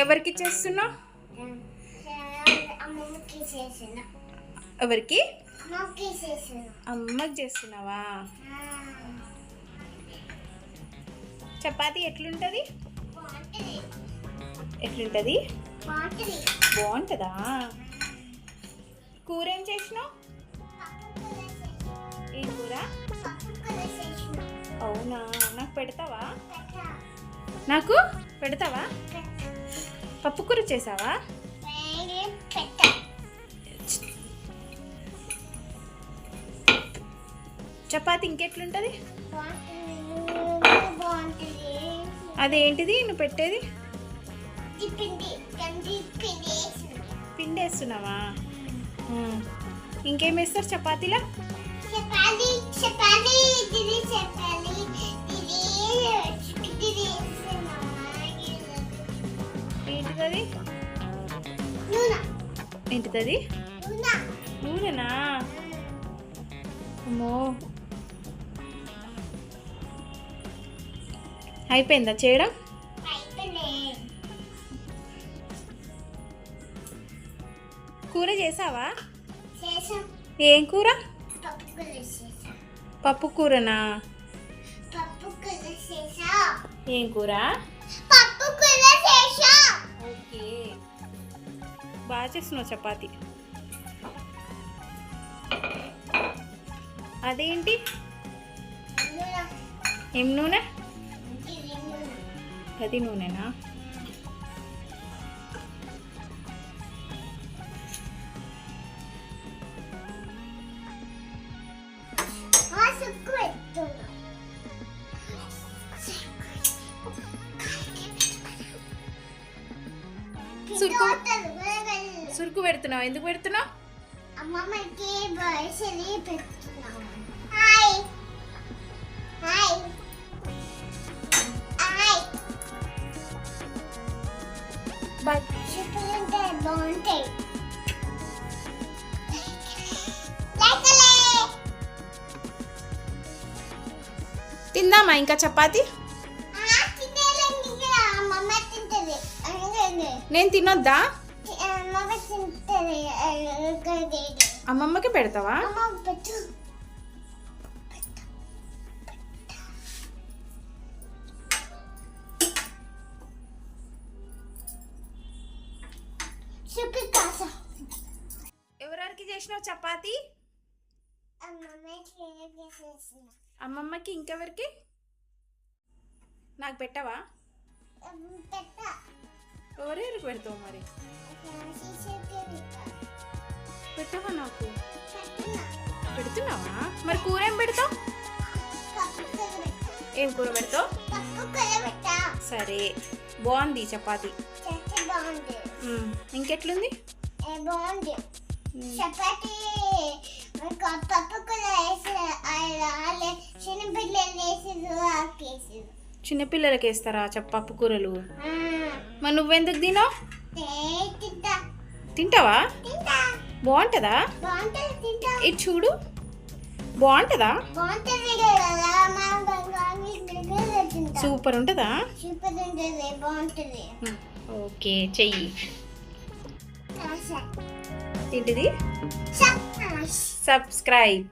ఎవరికి చేస్తున్నావు? ఎవరికి? అమ్మకి చేస్తున్నావా? చపాతి ఎట్లుంటది? ఎట్లుంటది? బాగుంటుందా? కూర ఏం చేసినావు? ఏం కూర? అవునా, నాకు పెడతావా? నాకు పెడతావా? పప్పు కూర చేసావా? చపాతి ఇంకెట్లుంటది? అదేంటిది నువ్వు పెట్టేది? పిండి వేస్తున్నావా? ఇంకేం వేస్తారు చపాతీలో? ఏంటిది? ఏంటిది? నూనెనా? అమ్మో, అయిపోయిందా చేయడం? కూర చేసావా? ఏం కూర? పప్పు కూరనా? ఏం కూర? ఓకే, బాగా చేస్తున్నావు చపాతి. అదేంటి? ఏం నూనె? అది నూనెనా? సురుకు పెడుతున్నావు? ఎందుకు పెడుతున్నావు? అమ్మమ్మకి బయసలి పెడుతున్నావు. బాగుంటాయి. తిందామా ఇంకా చపాతి? నేను తినొద్దా? అమ్మమ్మకి పెడతావా? ఎవరికి చేసినావు చపాతి? అమ్మమ్మకి. ఇంకెవరికి? నాకు పెట్టవా? ఎవరెవరికి పెడతావు మరి? పెట్టవా? నాకు పెడుతున్నావా? మరి కూర ఏం పెడతావు? ఏం కూర పెడతావు? సరే, బాగుంది చపాతి. ఇంకెట్లుంది? బాగుంది చపాతి. చిన్నపిల్లలకి వేస్తారా పప్పు కూరలు? మరి నువ్వెందుకు తినవు? తింటావా? బాగుంటుందా? ఇది చూడు, బాగుంటుందా? సూపర్ ఉంటుందా? ఓకే, చెయ్యి. ఏంటిది? సబ్స్క్రైబ్.